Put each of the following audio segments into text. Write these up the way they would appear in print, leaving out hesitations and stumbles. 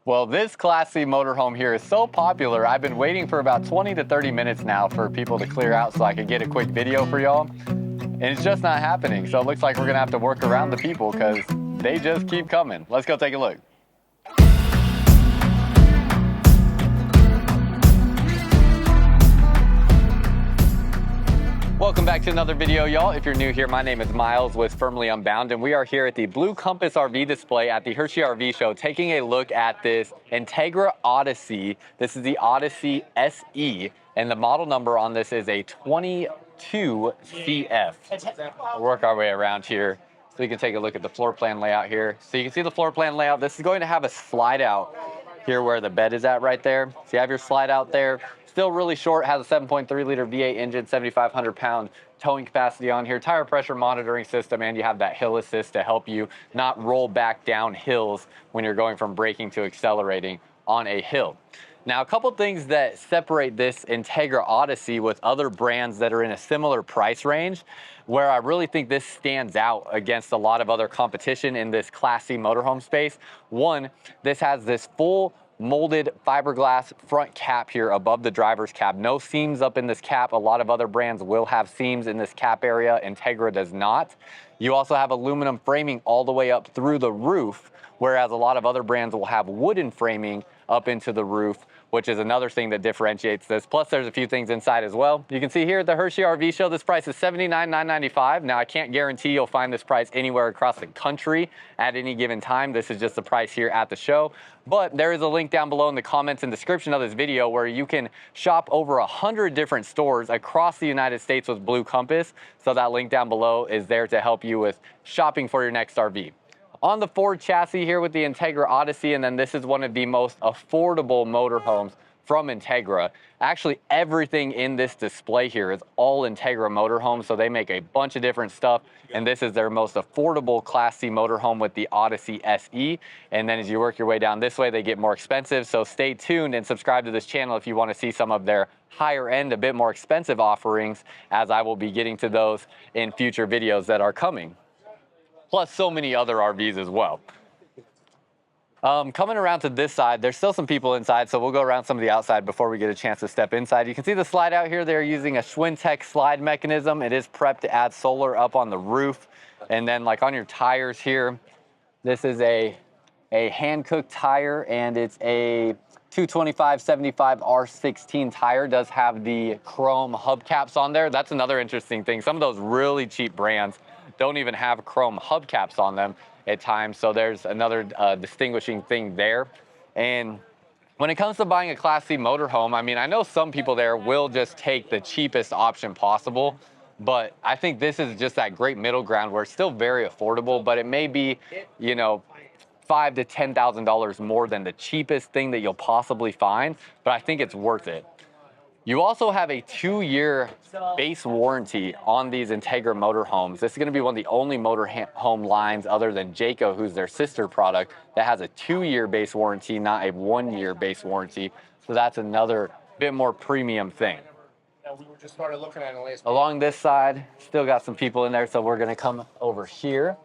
Well, this Class C motorhome here is so popular, I've been waiting for about 20 to 30 minutes now for people to clear out so I could get a quick video for y'all. And it's just not happening. So it looks like we're gonna have to work around the people because they just keep coming. Let's go take a look. Welcome back to another video, y'all. If you're new here, my name is Myles with Firmly Unbound, and we are here at the Blue Compass RV display at the Hershey RV show, taking a look at this Entegra Odyssey. This is the Odyssey SE, and the model number on this is a 22CF. We'll work our way around here so you can take a look at the floor plan layout here. So you can see the floor plan layout. This is going to have a slide out here where the bed is at right there. So you have your slide out there. Still really short, has a 7.3 liter V8 engine, 7,500 pound towing capacity on here, tire pressure monitoring system, and you have that hill assist to help you not roll back down hills when you're going from braking to accelerating on a hill. Now, a couple things that separate this Entegra Odyssey with other brands that are in a similar price range, where I really think this stands out against a lot of other competition in this Class C motorhome space. One, this has this full molded fiberglass front cap here above the driver's cab. No seams up in this cap. A lot of other brands will have seams in this cap area. Entegra does not. You also have aluminum framing all the way up through the roof, whereas a lot of other brands will have wooden framing up into the roof, which is another thing that differentiates this. Plus, there's a few things inside as well. You can see here at the Hershey RV show, this price is $79,995. Now, I can't guarantee you'll find this price anywhere across the country at any given time. This is just the price here at the show. But there is a link down below in the comments and description of this video where you can shop over 100 different stores across the United States with Blue Compass. So that link down below is there to help you with shopping for your next RV. On the Ford chassis here with the Entegra Odyssey, and then this is one of the most affordable motorhomes from Entegra. Actually, everything in this display here is all Entegra motorhomes, so they make a bunch of different stuff, and this is their most affordable Class C motorhome with the Odyssey SE. And then as you work your way down this way, they get more expensive, so stay tuned and subscribe to this channel if you want to see some of their higher end, a bit more expensive offerings, as I will be getting to those in future videos that are coming. Plus so many other RVs as well. Coming around to this side, there's still some people inside, so we'll go around some of the outside before we get a chance to step inside. You can see the slide out here. They're using a Schwintek slide mechanism. It is prepped to add solar up on the roof. And then like on your tires here, this is a hand-cooked tire, and it's a 225/75 R16 tire. Does have the chrome hubcaps on there. That's another interesting thing. Some of those really cheap brands don't even have chrome hubcaps on them at times, so there's another distinguishing thing there. And when it comes to buying a Class C motorhome, I mean, I know some people there will just take the cheapest option possible, but I think this is just that great middle ground where it's still very affordable, but it may be, you know, $5,000 to $10,000 more than the cheapest thing that you'll possibly find, but I think it's worth it. You also have a 2-year base warranty on these Entegra motorhomes. This is going to be one of the only motorhome lines other than Jayco, who's their sister product, that has a 2-year base warranty, not a 1-year base warranty. So that's another bit more premium thing. We were just started looking at it last Along this side, still got some people in there, so we're going to come over here.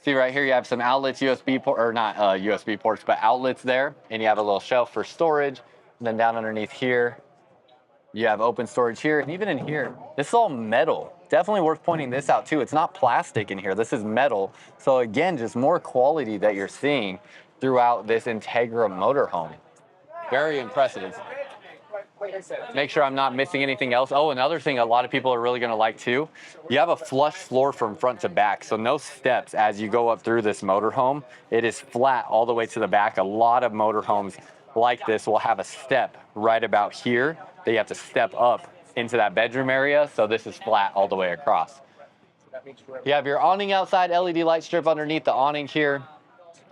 See right here, you have some outlets, USB port, or not USB ports, but outlets there, and you have a little shelf for storage. And then down underneath here, you have open storage here. And even in here, this is all metal. Definitely worth pointing this out too. It's not plastic in here. This is metal. So again, just more quality that you're seeing throughout this Entegra motorhome. Very impressive. Make sure I'm not missing anything else. Oh, another thing a lot of people are really gonna like too, you have a flush floor from front to back. So no steps as you go up through this motorhome. It is flat all the way to the back. A lot of motorhomes like this will have a step right about here that you have to step up into that bedroom area. So this is flat all the way across. You have your awning outside, LED light strip underneath the awning here.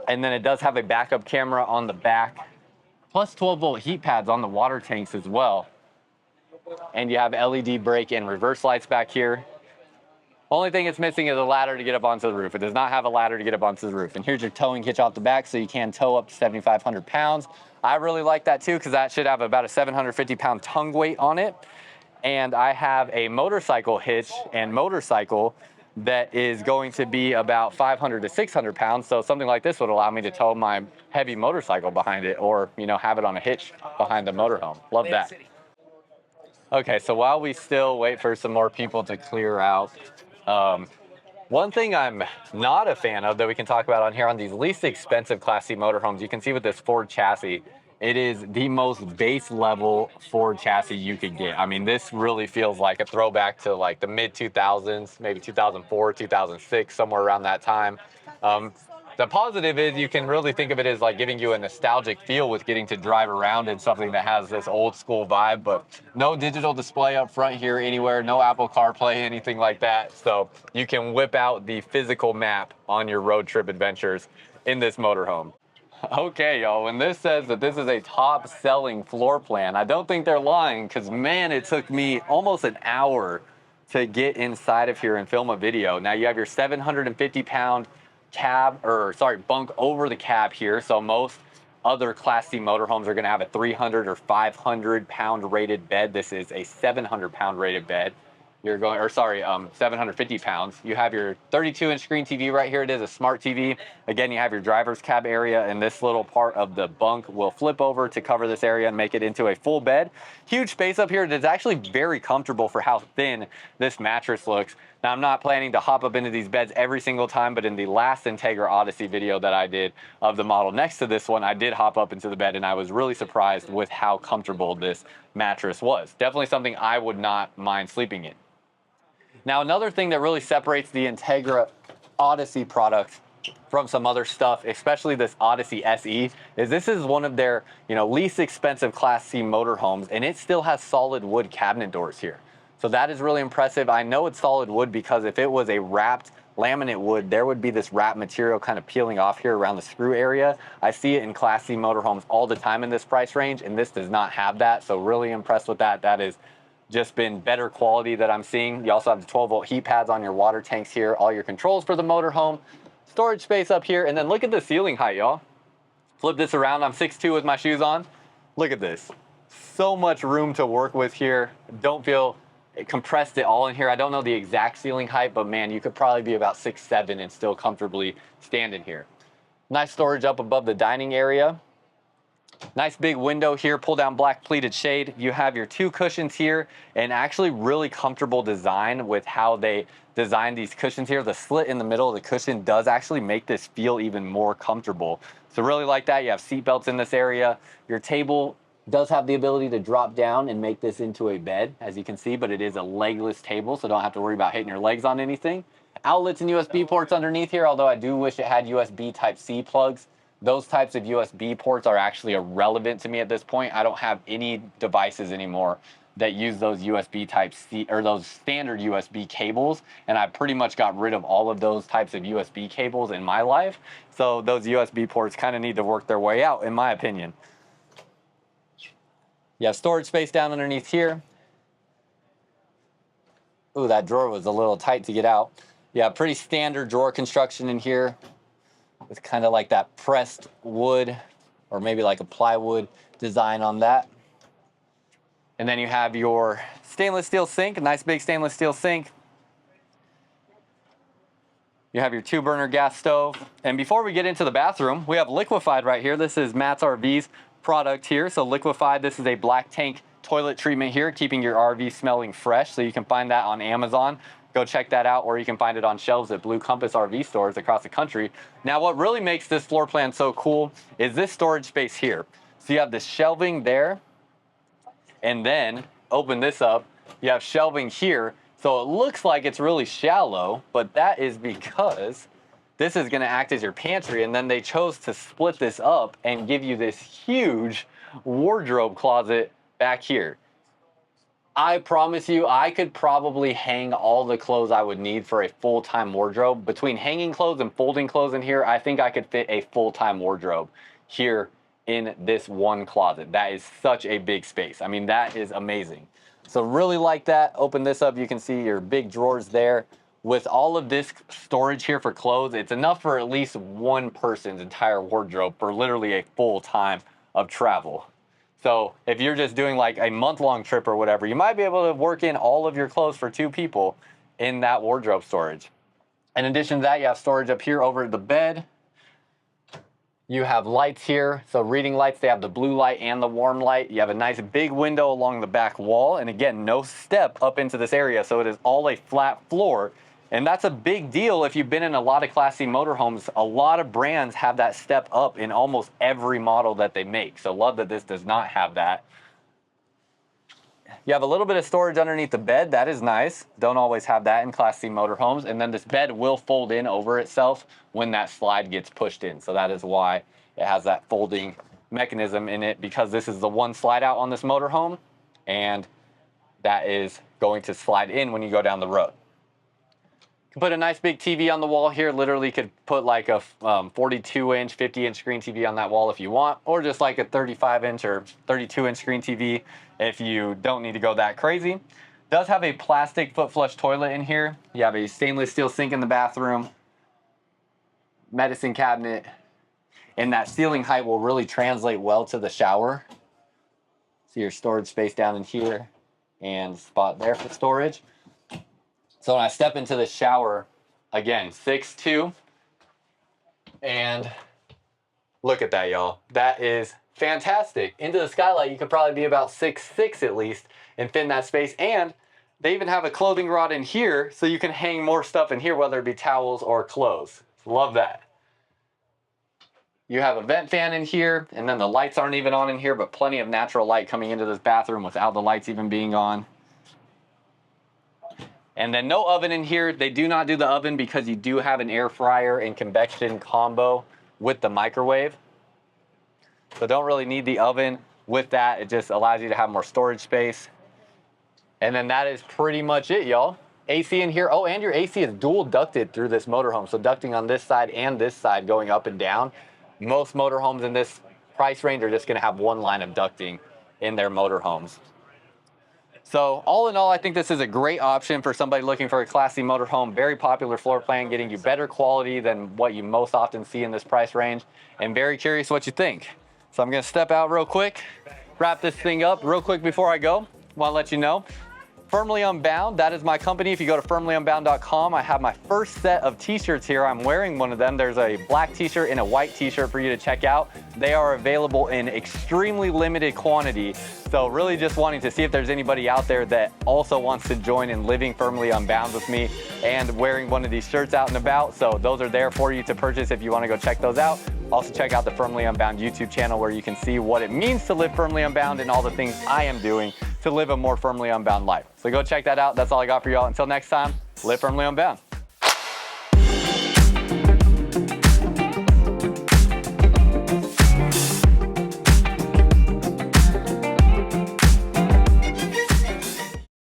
And then it does have a backup camera on the back, plus 12-volt heat pads on the water tanks as well. And you have LED brake and reverse lights back here. Only thing it's missing is a ladder to get up onto the roof. It does not have a ladder to get up onto the roof. And here's your towing hitch off the back, so you can tow up to 7,500 pounds. I really like that too, because that should have about a 750-pound tongue weight on it. And I have a motorcycle hitch and motorcycle that is going to be about 500 to 600 pounds. So something like this would allow me to tow my heavy motorcycle behind it, or, you know, have it on a hitch behind the motorhome. Love that. Okay, so while we still wait for some more people to clear out, one thing I'm not a fan of that we can talk about on here on these least expensive Class C motorhomes, you can see with this Ford chassis, it is the most base level Ford chassis you could get. I mean, this really feels like a throwback to like the mid 2000s, maybe 2004, 2006, somewhere around that time. The positive is you can really think of it as like giving you a nostalgic feel with getting to drive around in something that has this old school vibe, but no digital display up front here anywhere, no Apple CarPlay, anything like that. So you can whip out the physical map on your road trip adventures in this motorhome. Okay, y'all, when this says that this is a top selling floor plan, I don't think they're lying, because man, it took me almost an hour to get inside of here and film a video. Now you have your 750-pound bunk over the cab here. So most other Class C motorhomes are going to have a 300 or 500 pound rated bed. This is a 700 pound rated bed. 750 pounds. You have your 32-inch screen TV right here. It is a smart TV. Again, you have your driver's cab area, and this little part of the bunk will flip over to cover this area and make it into a full bed. Huge space up here. It's actually very comfortable for how thin this mattress looks. Now, I'm not planning to hop up into these beds every single time, but in the last Entegra Odyssey video that I did of the model next to this one, I did hop up into the bed, and I was really surprised with how comfortable this mattress was. Definitely something I would not mind sleeping in. Now, another thing that really separates the Entegra Odyssey product from some other stuff, especially this Odyssey SE, is this is one of their, least expensive Class C motorhomes, and it still has solid wood cabinet doors here. So that is really impressive. I know it's solid wood because if it was a wrapped laminate wood, there would be this wrap material kind of peeling off here around the screw area. I see it in Class C motorhomes all the time in this price range, and this does not have that. So really impressed with that. That is just been better quality that I'm seeing. You also have the 12-volt heat pads on your water tanks here, all your controls for the motorhome, storage space up here, and then look at the ceiling height, y'all. Flip this around. I'm 6'2" with my shoes on. Look at this. So much room to work with here. Don't feel compressed it all in here. I don't know the exact ceiling height, but man, you could probably be about 6'7" and still comfortably stand in here. Nice storage up above the dining area. Nice big window here, pull down black pleated shade. You have your 2 cushions here, and actually really comfortable design with how they designed these cushions here. The slit in the middle of the cushion does actually make this feel even more comfortable. So really like that. You have seat belts in this area. Your table does have the ability to drop down and make this into a bed, as you can see, but it is a legless table, so don't have to worry about hitting your legs on anything. Outlets and USB ports underneath here, although I do wish it had USB Type-C plugs. Those types of USB ports are actually irrelevant to me at this point. I don't have any devices anymore that use those USB Type-C or those standard USB cables, and I pretty much got rid of all of those types of USB cables in my life. So those USB ports kind of need to work their way out, in my opinion. You have storage space down underneath here. Ooh, that drawer was a little tight to get out. Yeah, pretty standard drawer construction in here, with kind of like that pressed wood or maybe like a plywood design on that. And then you have your stainless steel sink, a nice big stainless steel sink. You have your 2-burner gas stove. And before we get into the bathroom, we have Liquefied right here. This is Matt's RV's product here. So Liquefied, this is a black tank toilet treatment here, keeping your RV smelling fresh. So you can find that on Amazon. Go check that out, or you can find it on shelves at Blue Compass RV stores across the country. Now, what really makes this floor plan so cool is this storage space here. So you have the shelving there, and then open this up, you have shelving here. So it looks like it's really shallow, but that is because this is gonna act as your pantry, and then they chose to split this up and give you this huge wardrobe closet back here. I promise you, I could probably hang all the clothes I would need for a full-time wardrobe. Between hanging clothes and folding clothes in here, I think I could fit a full-time wardrobe here in this one closet. That is such a big space. I mean, that is amazing. So really like that. Open this up, you can see your big drawers there. With all of this storage here for clothes, it's enough for at least one person's entire wardrobe for literally a full time of travel. So if you're just doing like a month-long trip or whatever, you might be able to work in all of your clothes for 2 people in that wardrobe storage. In addition to that, you have storage up here over the bed. You have lights here, so reading lights, they have the blue light and the warm light. You have a nice big window along the back wall, and again, no step up into this area, so it is all a flat floor. And that's a big deal if you've been in a lot of Class C motorhomes. A lot of brands have that step up in almost every model that they make, so love that this does not have that. You have a little bit of storage underneath the bed. That is nice. Don't always have that in Class C motorhomes. And then this bed will fold in over itself when that slide gets pushed in. So that is why it has that folding mechanism in it, because this is the one slide out on this motorhome, and that is going to slide in when you go down the road. You can put a nice big TV on the wall here. Literally could put like a 42-inch, 50-inch screen TV on that wall if you want, or just like a 35-inch or 32-inch screen TV if you don't need to go that crazy. Does have a plastic foot flush toilet in here. You have a stainless steel sink in the bathroom, medicine cabinet, and that ceiling height will really translate well to the shower. See your storage space down in here and spot there for storage. So when I step into the shower, again, 6'2", and look at that, y'all. That is fantastic. Into the skylight, you could probably be about 6'6" at least and fit in that space. And they even have a clothing rod in here, so you can hang more stuff in here, whether it be towels or clothes. Love that. You have a vent fan in here, and then the lights aren't even on in here, but plenty of natural light coming into this bathroom without the lights even being on. And then no oven in here. They do not do the oven because you do have an air fryer and convection combo with the microwave. So don't really need the oven with that. It just allows you to have more storage space. And then that is pretty much it, y'all. AC in here. Oh, and your AC is dual ducted through this motorhome. So ducting on this side and this side going up and down. Most motorhomes in this price range are just gonna have one line of ducting in their motorhomes. So all in all, I think this is a great option for somebody looking for a Class C motorhome. Very popular floor plan, getting you better quality than what you most often see in this price range. And very curious what you think. So I'm gonna step out real quick, wrap this thing up real quick before I go. Wanna let you know, Firmly Unbound, that is my company. If you go to firmlyunbound.com, I have my first set of t-shirts here. I'm wearing one of them. There's a black t-shirt and a white t-shirt for you to check out. They are available in extremely limited quantity. So really just wanting to see if there's anybody out there that also wants to join in living firmly unbound with me and wearing one of these shirts out and about. So those are there for you to purchase if you want to go check those out. Also check out the Firmly Unbound YouTube channel where you can see what it means to live firmly unbound and all the things I am doing to live a more firmly unbound life. So go check that out. That's all I got for y'all. Until next time, live firmly unbound.